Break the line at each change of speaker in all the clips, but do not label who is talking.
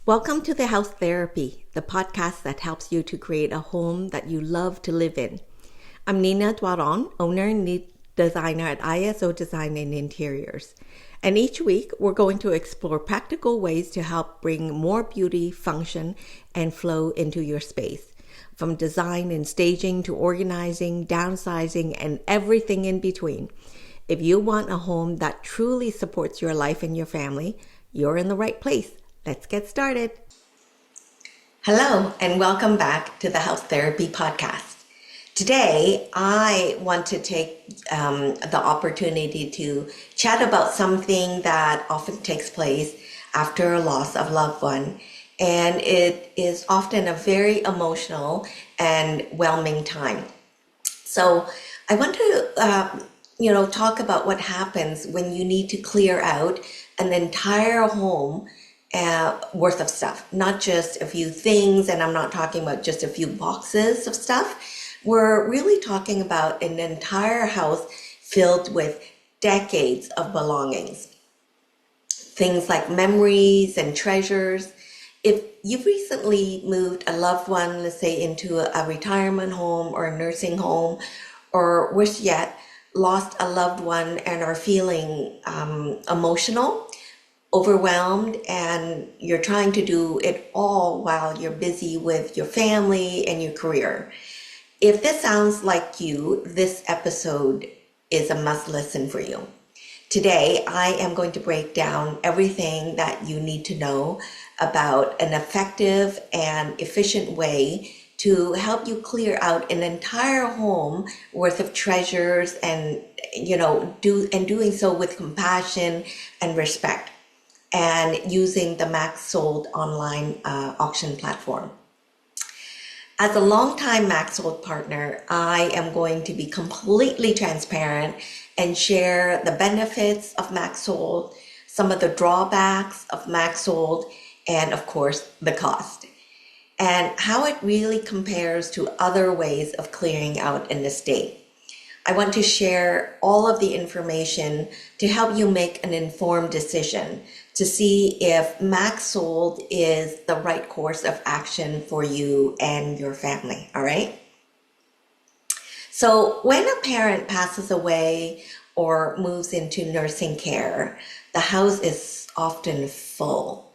Welcome to the House Therapy, the podcast that helps you to create a home that you love to live in. I'm Nina Dwaron, owner and lead designer at ISO Design and Interiors. And each week, we're going to explore practical ways to help bring more beauty, function, and flow into your space. From design and staging to organizing, downsizing, and everything in between. If you want a home that truly supports your life and your family, you're in the right place. Let's get started. Hello, and welcome back to the House Therapy Podcast. Today, I want to take the opportunity to chat about something that often takes place after a loss of a loved one. And it is often a very emotional and whelming time. So I want to talk about what happens when you need to clear out an entire home worth of stuff, not just a few things. And I'm not talking about just a few boxes of stuff. We're really talking about an entire house filled with decades of belongings. Things like memories and treasures. If you've recently moved a loved one, let's say into a retirement home or a nursing home, or worse yet, lost a loved one and are feeling emotional, overwhelmed, and you're trying to do it all while you're busy with your family and your career. If this sounds like you, this episode is a must listen for you. Today, I am going to break down everything that you need to know about an effective and efficient way to help you clear out an entire home worth of treasures and, doing so with compassion and respect, and using the MaxSold online auction platform. As a longtime MaxSold partner, I am going to be completely transparent and share the benefits of MaxSold, some of the drawbacks of MaxSold, and of course, the cost, and how it really compares to other ways of clearing out an estate. I want to share all of the information to help you make an informed decision to see if MaxSold is the right course of action for you and your family, all right? So when a parent passes away or moves into nursing care, the house is often full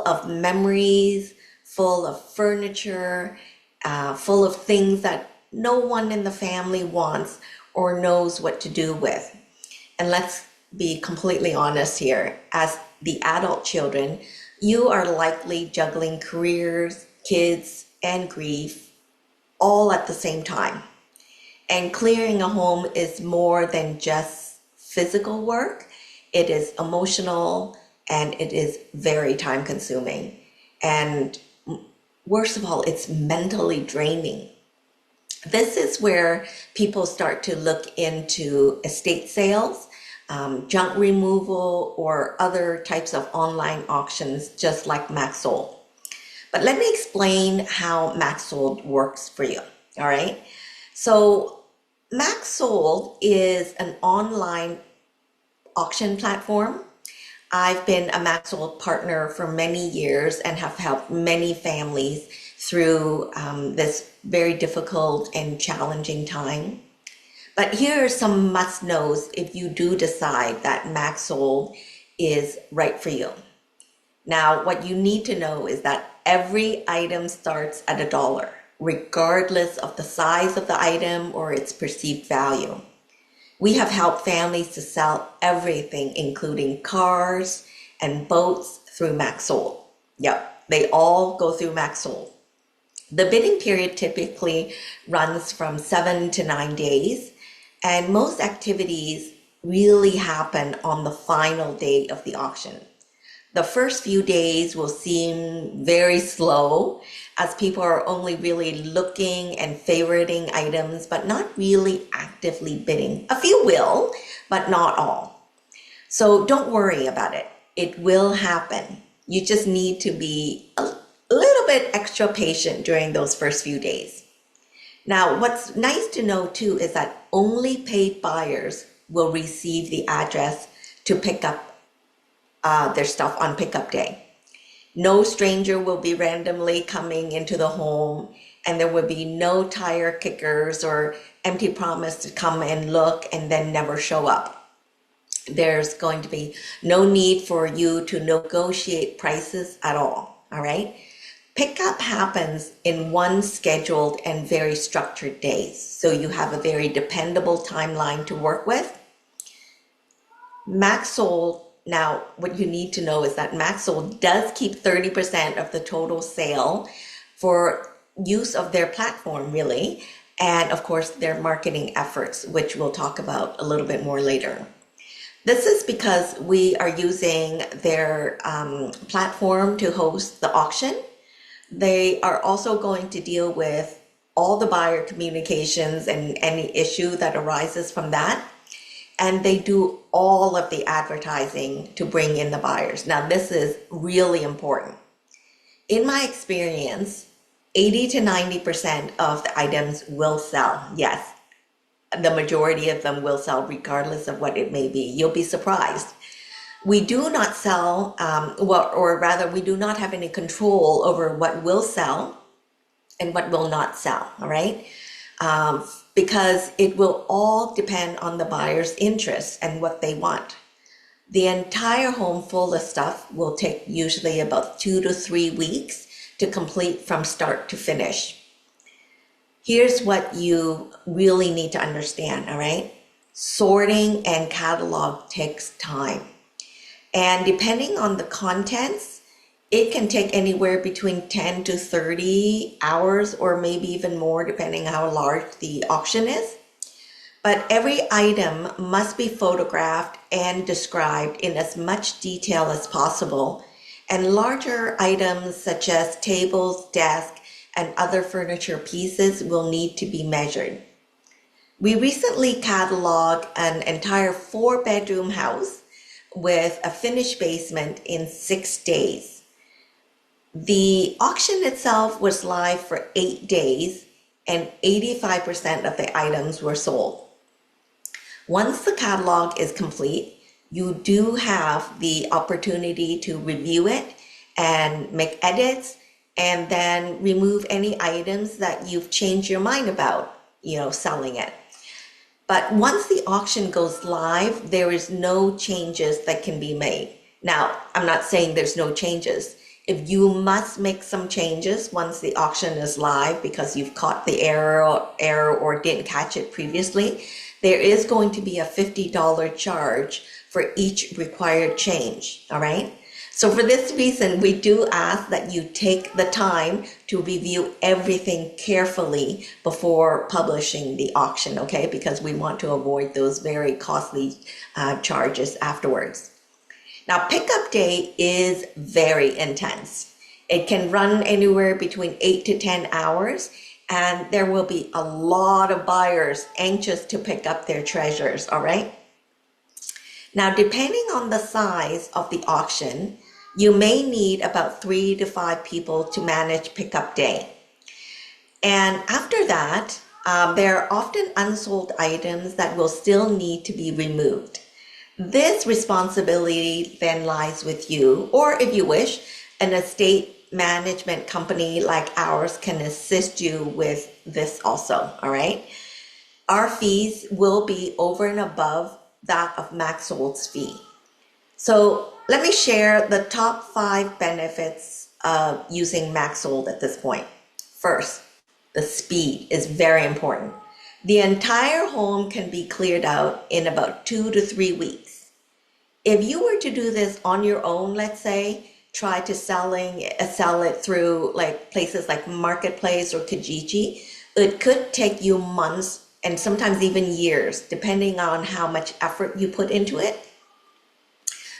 of memories, full of furniture, full of things that no one in the family wants or knows what to do with. And let's be completely honest here. As the adult children, you are likely juggling careers, kids, and grief all at the same time. And clearing a home is more than just physical work. It is emotional and it is very time consuming. And worst of all, it's mentally draining. This is where people start to look into estate sales, junk removal, or other types of online auctions, just like MaxSold. But let me explain how MaxSold works for you, all right? So MaxSold is an online auction platform. I've been a MaxSold partner for many years and have helped many families through this very difficult and challenging time. But here are some must-knows if you do decide that MaxSold is right for you. Now, what you need to know is that every item starts at $1, regardless of the size of the item or its perceived value. We have helped families to sell everything, including cars and boats, through MaxSold. Yep, they all go through MaxSold. The bidding period typically runs from 7 to 9 days, and most activities really happen on the final day of the auction. The first few days will seem very slow as people are only really looking and favoriting items, but not really actively bidding. A few will, but not all. So don't worry about it. It will happen. You just need to be a little bit extra patient during those first few days. Now, what's nice to know too is that only paid buyers will receive the address to pick up their stuff on pickup day. No stranger will be randomly coming into the home, and there will be no tire kickers or empty promise to come and look and then never show up. There's going to be no need for you to negotiate prices at all right? Pickup happens in one scheduled and very structured days, so you have a very dependable timeline to work with. MaxSold, now what you need to know is that MaxSold does keep 30% of the total sale for use of their platform, really, and of course their marketing efforts, which we'll talk about a little bit more later. This is because we are using their platform to host the auction. They are also going to deal with all the buyer communications and any issue that arises from that. And they do all of the advertising to bring in the buyers. Now, this is really important. In my experience, 80 to 90% of the items will sell. Yes, the majority of them will sell regardless of what it may be. You'll be surprised. We do not sell, or rather, we do not have any control over what will sell and what will not sell, all right? Because it will all depend on the buyer's interest and what they want. The entire home full of stuff will take usually about 2 to 3 weeks to complete from start to finish. Here's what you really need to understand, all right? Sorting and catalog takes time. And depending on the contents, it can take anywhere between 10 to 30 hours or maybe even more, depending how large the auction is. But every item must be photographed and described in as much detail as possible. And larger items such as tables, desks, and other furniture pieces will need to be measured. We recently cataloged an entire 4-bedroom house with a finished basement in 6 days. The auction itself was live for 8 days and 85% of the items were sold. Once the catalog is complete, you do have the opportunity to review it and make edits and then remove any items that you've changed your mind about, selling it. But once the auction goes live, there is no changes that can be made. Now, I'm not saying there's no changes. If you must make some changes once the auction is live because you've caught the error or didn't catch it previously, there is going to be a $50 charge for each required change, all right? So for this reason, we do ask that you take the time to review everything carefully before publishing the auction, okay? Because we want to avoid those very costly charges afterwards. Now, pickup day is very intense. It can run anywhere between 8 to 10 hours, and there will be a lot of buyers anxious to pick up their treasures, all right? Now, depending on the size of the auction, you may need about 3 to 5 people to manage pickup day. And after that, there are often unsold items that will still need to be removed. This responsibility then lies with you, or if you wish, an estate management company like ours can assist you with this also, all right? Our fees will be over and above that of MaxSold's fee. So let me share the top 5 benefits of using MaxSold at this point. First, the speed is very important. The entire home can be cleared out in about 2 to 3 weeks. If you were to do this on your own, let's say, try to sell it through like places like Marketplace or Kijiji, it could take you months and sometimes even years, depending on how much effort you put into it.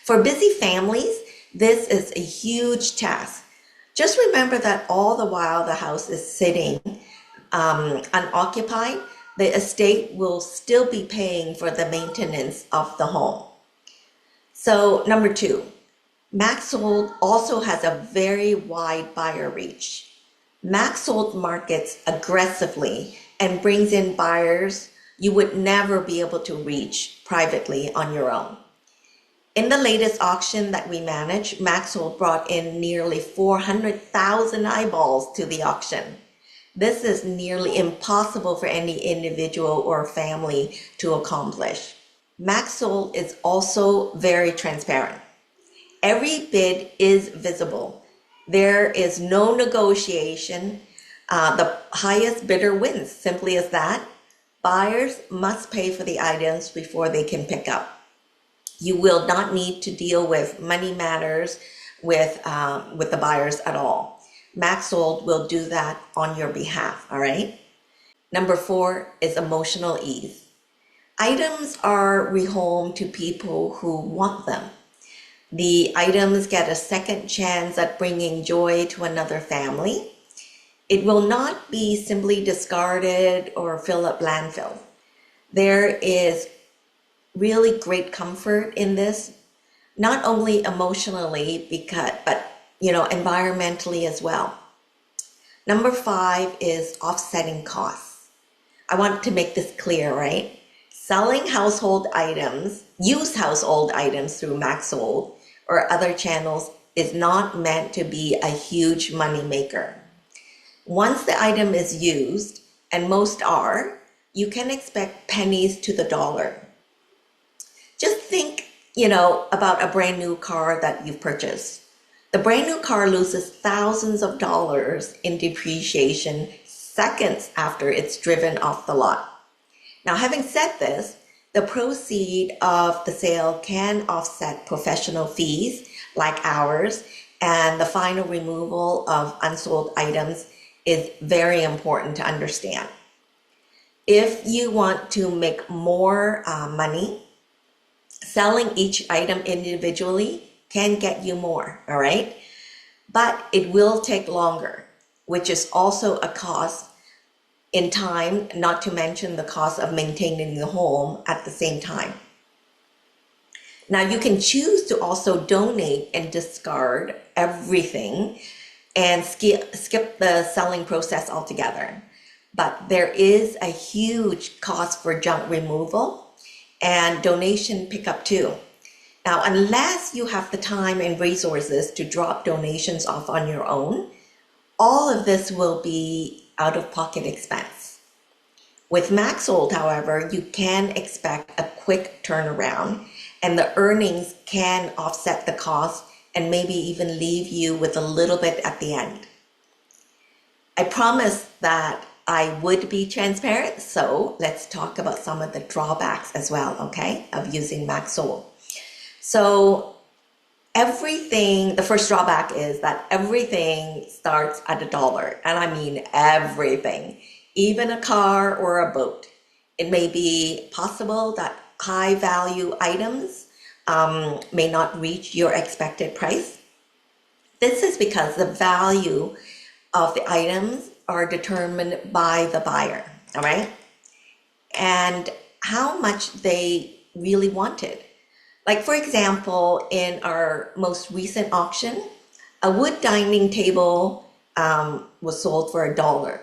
For busy families, this is a huge task. Just remember that all the while the house is sitting unoccupied, the estate will still be paying for the maintenance of the home. So number 2, MaxSold also has a very wide buyer reach. MaxSold markets aggressively and brings in buyers you would never be able to reach privately on your own. In the latest auction that we managed, MaxSold brought in nearly 400,000 eyeballs to the auction. This is nearly impossible for any individual or family to accomplish. MaxSold is also very transparent. Every bid is visible. There is no negotiation. The highest bidder wins, simply as that. Buyers must pay for the items before they can pick up. You will not need to deal with money matters with the buyers at all. MaxSold will do that on your behalf, all right? Number 4 is emotional ease. Items are rehomed to people who want them. The items get a second chance at bringing joy to another family. It will not be simply discarded or fill up landfill. There is really great comfort in this, not only emotionally, but environmentally as well. Number 5 is offsetting costs. I want to make this clear, right? Selling household items, used household items through MaxSold or other channels is not meant to be a huge money maker. Once the item is used, and most are, you can expect pennies to the dollar. Just think, about a brand new car that you've purchased. The brand new car loses thousands of dollars in depreciation seconds after it's driven off the lot. Now, having said this, the proceeds of the sale can offset professional fees like ours, and the final removal of unsold items is very important to understand. If you want to make more money, selling each item individually can get you more, all right? But it will take longer, which is also a cost in time, not to mention the cost of maintaining the home at the same time. Now, you can choose to also donate and discard everything and skip the selling process altogether. But there is a huge cost for junk removal and donation pickup too. Now, unless you have the time and resources to drop donations off on your own, all of this will be out-of-pocket expense. With MaxSold, however, you can expect a quick turnaround, and the earnings can offset the cost and maybe even leave you with a little bit at the end. I promised that I would be transparent, so let's talk about some of the drawbacks as well, okay, of using MaxSold. So the first drawback is that everything starts at $1, and I mean everything, even a car or a boat. It may be possible that high value items may not reach your expected price. This is because the value of the items are determined by the buyer, all right? And how much they really wanted. Like, for example, in our most recent auction, a wood dining table was sold for $1,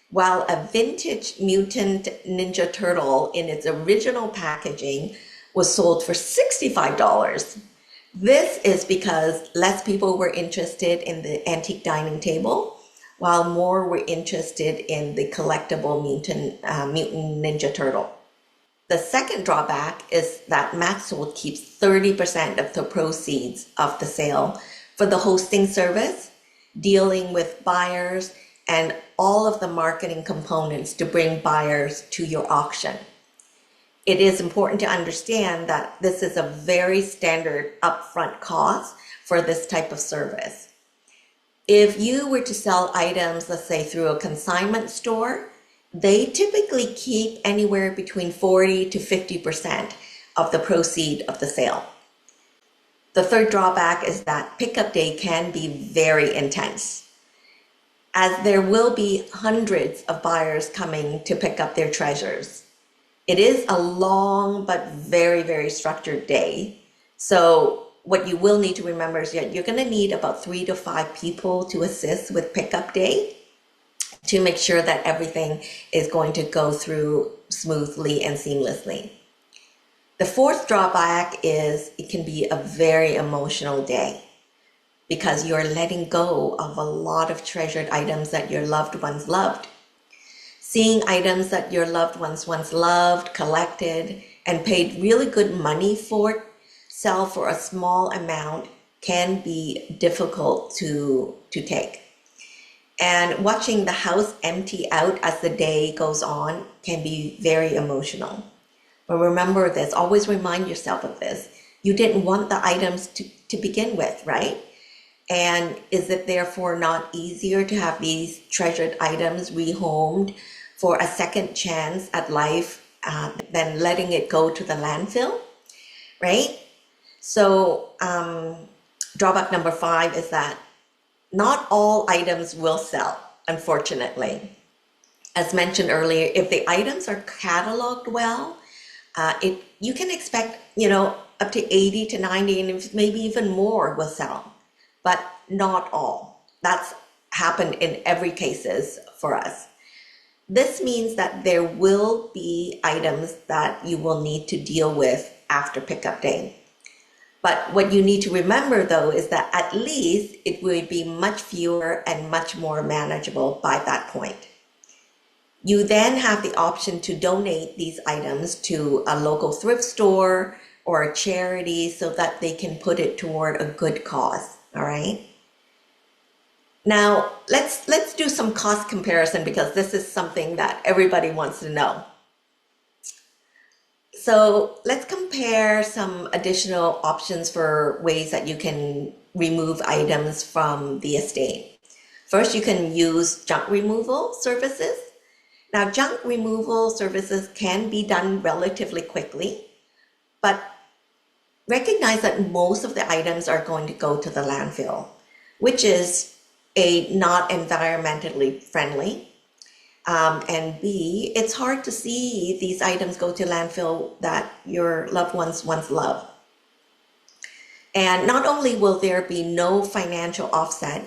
while a vintage Mutant Ninja Turtle in its original packaging was sold for $65. This is because less people were interested in the antique dining table, while more were interested in the collectible Mutant Ninja Turtle. The second drawback is that MaxSold keeps 30% of the proceeds of the sale for the hosting service, dealing with buyers, and all of the marketing components to bring buyers to your auction. It is important to understand that this is a very standard upfront cost for this type of service. If you were to sell items, let's say through a consignment store, they typically keep anywhere between 40 to 50% of the proceeds of the sale. The third drawback is that pickup day can be very intense, as there will be hundreds of buyers coming to pick up their treasures. It is a long but very, very structured day. So what you will need to remember is that you're going to need about 3 to 5 people to assist with pickup day to make sure that everything is going to go through smoothly and seamlessly. The fourth drawback is it can be a very emotional day because you're letting go of a lot of treasured items that your loved ones loved. Seeing items that your loved ones once loved, collected, and paid really good money for sell for a small amount can be difficult to take. And watching the house empty out as the day goes on can be very emotional. But remember this, always remind yourself of this. You didn't want the items to begin with, right? And is it therefore not easier to have these treasured items rehomed for a second chance at life than letting it go to the landfill, right? So drawback number 5 is that not all items will sell, unfortunately. As mentioned earlier, if the items are cataloged well, you can expect, up to 80 to 90 and maybe even more will sell, but not all. That's happened in every cases for us. This means that there will be items that you will need to deal with after pickup day. But what you need to remember though is that at least it will be much fewer and much more manageable by that point. You then have the option to donate these items to a local thrift store or a charity so that they can put it toward a good cause, all right? Now, let's do some cost comparison because this is something that everybody wants to know. So let's compare some additional options for ways that you can remove items from the estate. First, you can use junk removal services. Now, junk removal services can be done relatively quickly, but recognize that most of the items are going to go to the landfill, which is not environmentally friendly. And B, it's hard to see these items go to landfill that your loved ones once loved. And not only will there be no financial offset,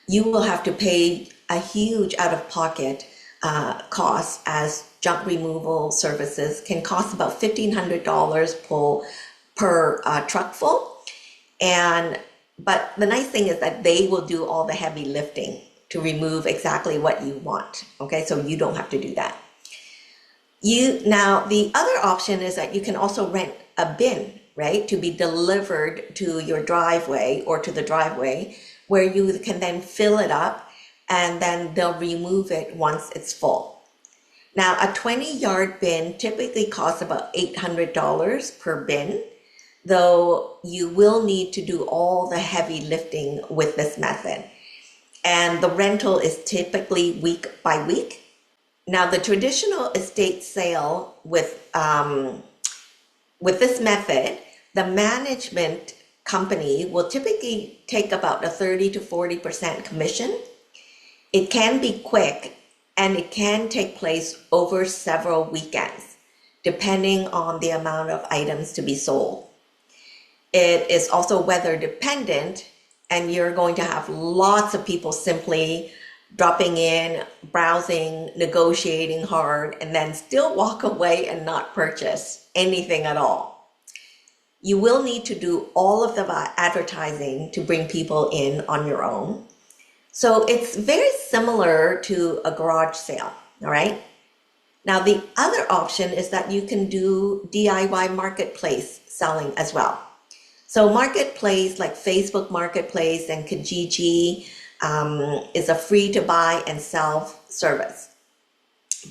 you will have to pay a huge out-of-pocket cost, as junk removal services can cost about $1,500 per truck full. But the nice thing is that they will do all the heavy lifting to remove exactly what you want. Okay, so you don't have to do that. Now, the other option is that you can also rent a bin, right, to be delivered to your driveway or to the driveway, where you can then fill it up and then they'll remove it once it's full. Now, a 20-yard bin typically costs about $800 per bin, though you will need to do all the heavy lifting with this method. And the rental is typically week by week. Now, the traditional estate sale with this method, the management company will typically take about a 30 to 40% commission. It can be quick and it can take place over several weekends, depending on the amount of items to be sold. It is also weather dependent, and you're going to have lots of people simply dropping in, browsing, negotiating hard, and then still walk away and not purchase anything at all. You will need to do all of the advertising to bring people in on your own. So it's very similar to a garage sale, all right? Now, the other option is that you can do DIY marketplace selling as well. So marketplace like Facebook Marketplace and Kijiji is a free to buy and sell service.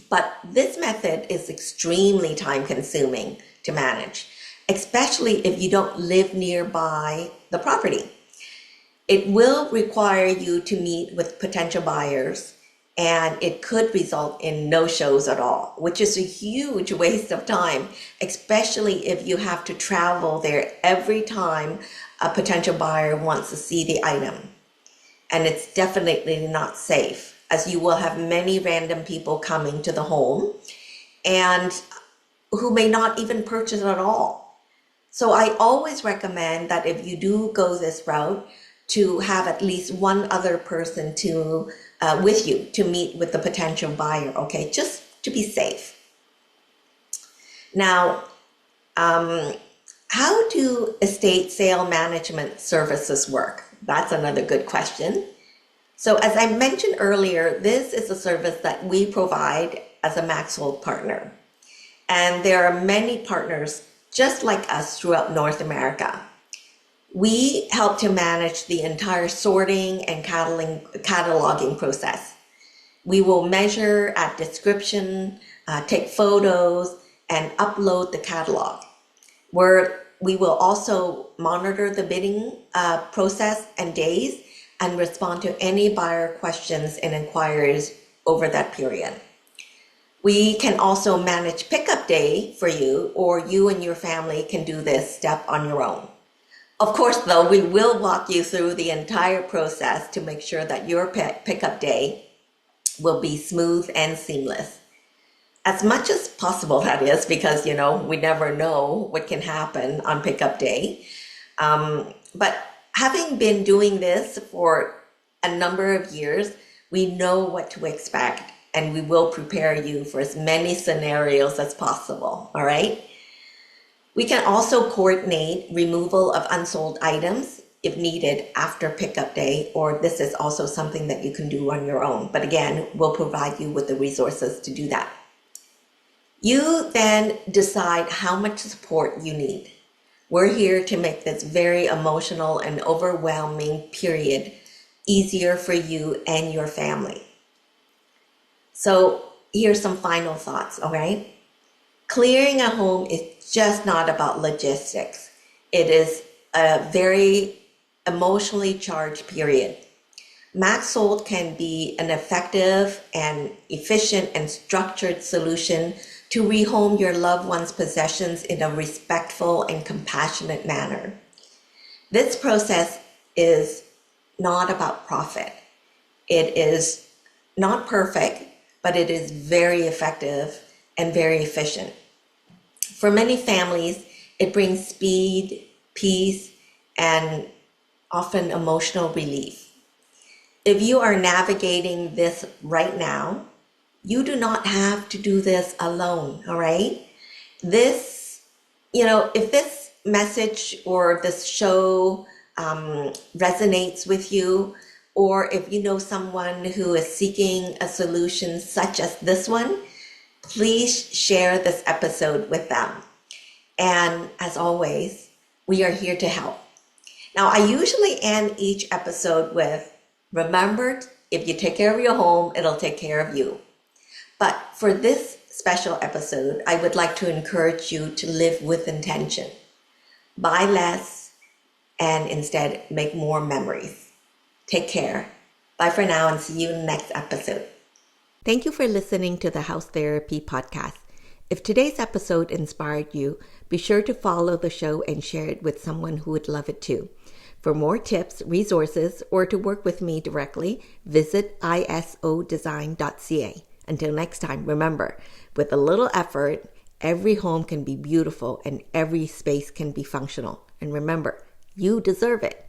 But this method is extremely time consuming to manage, especially if you don't live nearby the property. It will require you to meet with potential buyers, and it could result in no shows at all, which is a huge waste of time, especially if you have to travel there every time a potential buyer wants to see the item. And it's definitely not safe, as you will have many random people coming to the home and who may not even purchase at all. So I always recommend that if you do go this route, to have at least one other person with you to meet with the potential buyer, okay, just to be safe. Now, How do estate sale management services work? That's another good question. So as I mentioned earlier, this is a service that we provide as a MaxSold partner. And there are many partners just like us throughout North America. We help to manage the entire sorting and cataloging process. We will measure at description, take photos, and upload the catalog. We will also monitor the bidding process and days and respond to any buyer questions and inquiries over that period. We can also manage pickup day for you, or you and your family can do this step on your own. Of course, though, we will walk you through the entire process to make sure that your pickup day will be smooth and seamless. As much as possible, that is, because, we never know what can happen on pickup day. But having been doing this for a number of years, we know what to expect, and we will prepare you for as many scenarios as possible, all right? We can also coordinate removal of unsold items if needed after pickup day, or this is also something that you can do on your own. But again, we'll provide you with the resources to do that. You then decide how much support you need. We're here to make this very emotional and overwhelming period easier for you and your family. So here's some final thoughts, all right? Clearing a home is just not about logistics. It is a very emotionally charged period. MaxSold can be an effective and efficient and structured solution to rehome your loved one's possessions in a respectful and compassionate manner. This process is not about profit. It is not perfect, but it is very effective and very efficient. For many families, it brings speed, peace, and often emotional relief. If you are navigating this right now, you do not have to do this alone, all right? This, if this message or this show resonates with you, or if you know someone who is seeking a solution such as this one, please share this episode with them. And as always, we are here to help. Now, I usually end each episode with, remember, if you take care of your home, it'll take care of you. But for this special episode, I would like to encourage you to live with intention. Buy less and instead make more memories. Take care. Bye for now and see you in the next episode. Thank you for listening to the House Therapy Podcast. If today's episode inspired you, be sure to follow the show and share it with someone who would love it too. For more tips, resources, or to work with me directly, visit isodesign.ca. Until next time, remember, with a little effort, every home can be beautiful and every space can be functional. And remember, you deserve it.